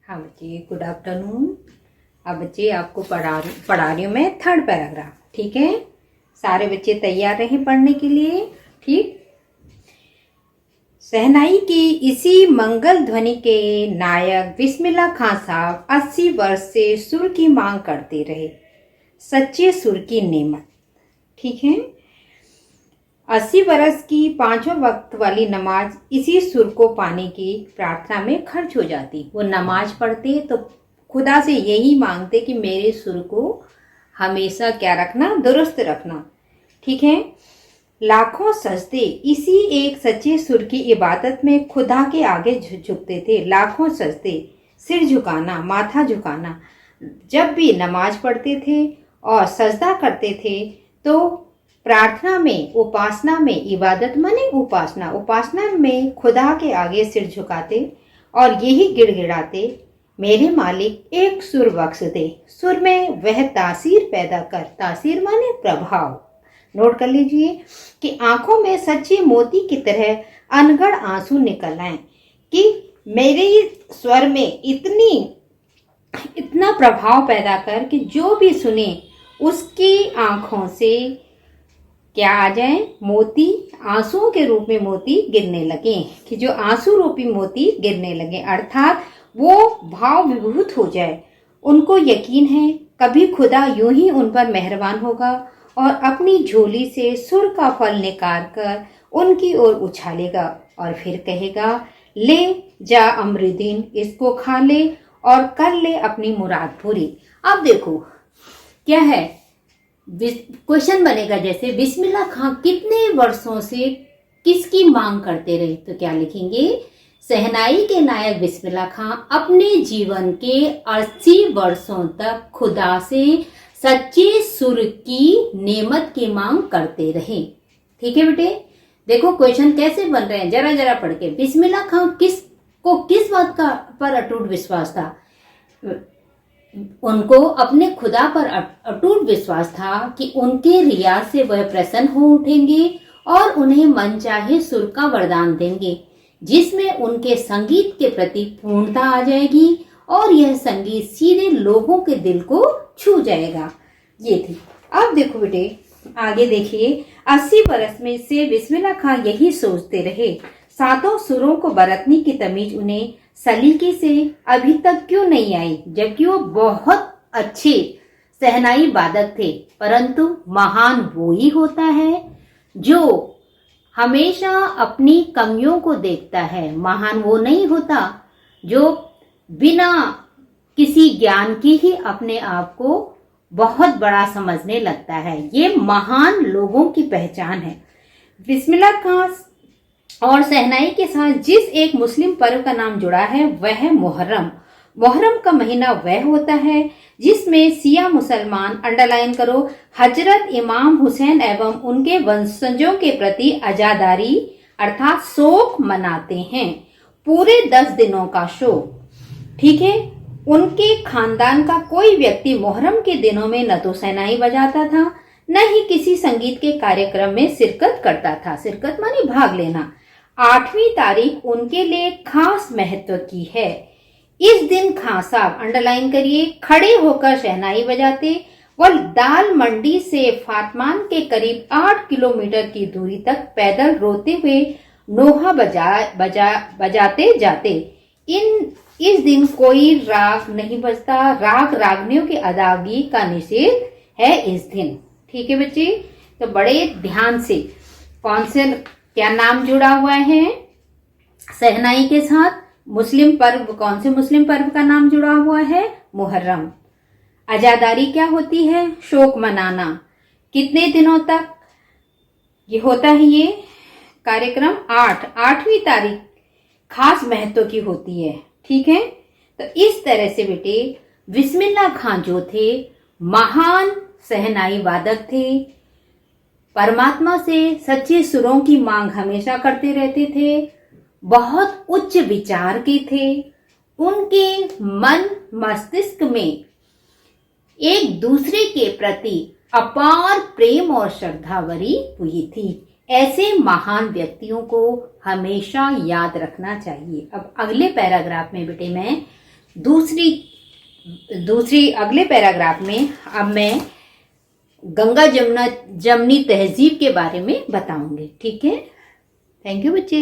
हाँ बच्चे, good afternoon. अब बच्चे आपको पढ़ा रही हूँ मैं थर्ड पैराग्राफ। ठीक है, सारे बच्चे तैयार रहें पढ़ने के लिए। ठीक। शहनाई की इसी मंगल ध्वनि के नायक बिस्मिल्लाह खां साहब 80 वर्ष से सुर की मांग करते रहे, सच्चे सुर की नेमत। ठीक है, 80 बरस की पांचों वक्त वाली नमाज इसी सुर को पाने की प्रार्थना में खर्च हो जाती। वो नमाज पढ़ते तो खुदा से यही मांगते कि मेरे सुर को हमेशा क्या रखना, दुरुस्त रखना। ठीक है, लाखों सजदे इसी एक सच्चे सुर की इबादत में खुदा के आगे झुकते थे। लाखों सजदे, सिर झुकाना, माथा झुकाना। जब भी नमाज पढ़ते थे और सजदा करते थे तो प्रार्थना में, उपासना में, इबादत माने उपासना, उपासना में खुदा के आगे सिर झुकाते और यही गिड़गिड़ाते, मेरे मालिक एक सुर बख्श दे। सुर में वह तासीर पैदा कर, तासीर माने प्रभाव। नोट कर लीजिए कि आंखों में सच्चे मोती की तरह अनगढ़ आंसू निकल आए कि मेरे स्वर में इतना प्रभाव पैदा कर कि जो भी सुने उसकी आंखों से क्या आ जाए, मोती, आंसुओं के रूप में मोती गिरने लगे। कि जो आंसू रूपी मोती गिरने लगे, अर्थात वो भाव विभूत हो जाए। उनको यकीन है कभी खुदा यूं ही उन पर मेहरबान होगा और अपनी झोली से सुर का फल निकाल कर उनकी ओर उछालेगा और फिर कहेगा, ले जा अमृदीन, इसको खा ले और कर ले अपनी मुराद पूरी। अब देखो क्या है, क्वेश्चन बनेगा जैसे बिस्मिल्लाह खां कितने वर्षों से किसकी मांग करते रहे, तो क्या लिखेंगे, शहनाई के नायक बिस्मिल्लाह खां अपने जीवन के 80 वर्षों तक खुदा से सच्चे सुर की नेमत की मांग करते रहे। ठीक है बेटे, देखो क्वेश्चन कैसे बन रहे हैं, जरा जरा पढ़ के। बिस्मिल्लाह खां किस बात का पर अटूट विश्वास था? उनको अपने खुदा पर अटूट विश्वास था कि उनके रियाज से वह प्रसन्न हो उठेंगे और उन्हें मनचाहे सुर का वरदान देंगे, जिसमें उनके संगीत के प्रति पूर्णता आ जाएगी और यह संगीत सीधे लोगों के दिल को छू जाएगा। ये थी। अब देखो बेटे, आगे देखिए। 80 बरस में से बिस्मिल्लाह खां यही सोचते रहे, सातों सुरों को बरतने की तमीज उन्हें सलीके से अभी तक क्यों नहीं आई, जबकि वो बहुत अच्छे शहनाई वादक थे। परंतु महान वो ही होता है जो हमेशा अपनी कमियों को देखता है। महान वो नहीं होता जो बिना किसी ज्ञान की ही अपने आप को बहुत बड़ा समझने लगता है। ये महान लोगों की पहचान है। बिस्मिल्लाह खां और शहनाई के साथ जिस एक मुस्लिम पर्व का नाम जुड़ा है वह है मुहर्रम। मुहर्रम का महीना वह होता है जिसमें सिया मुसलमान, अंडरलाइन करो, हजरत इमाम हुसैन एवं उनके वंशजों के प्रति अजादारी अर्थात शोक मनाते हैं। पूरे 10 दिनों का शोक। ठीक है, उनके खानदान का कोई व्यक्ति मुहर्रम के दिनों में न तो शहनाई बजाता था, न ही किसी संगीत के कार्यक्रम में शिरकत करता था। शिरकत माने भाग लेना। 8वीं तारीख उनके लिए खास महत्व की है। इस दिन खां साहब, अंडरलाइन करिए, खड़े होकर शहनाई बजाते व दाल मंडी से फातमान के करीब 8 किलोमीटर की दूरी तक पैदल रोते हुए नोहा बजाते जाते। इस दिन कोई राग नहीं बजता। राग रागनियों की अदायगी का निषेध है इस दिन। ठीक है बच्चे, तो बड़े ध्यान से कौन से क्या नाम जुड़ा हुआ है शहनाई के साथ? मुस्लिम पर्व, कौन से मुस्लिम पर्व का नाम जुड़ा हुआ है? मुहर्रम। आजादारी क्या होती है? शोक मनाना। कितने दिनों तक ये होता है ये कार्यक्रम? 8वीं तारीख खास महत्व की होती है। ठीक है, तो इस तरह से बेटे बिस्मिल्लाह खां जो थे महान शहनाई वादक थे, परमात्मा से सच्चे सुरों की मांग हमेशा करते रहते थे, बहुत उच्च विचार के थे। उनके मन मस्तिष्क में एक दूसरे के प्रति अपार प्रेम और श्रद्धा भरी हुई थी। ऐसे महान व्यक्तियों को हमेशा याद रखना चाहिए। अब अगले पैराग्राफ में बेटे मैं दूसरी अगले पैराग्राफ में अब मैं गंगा जमनी तहजीब के बारे में बताऊंगी। ठीक है, थैंक यू बच्चे।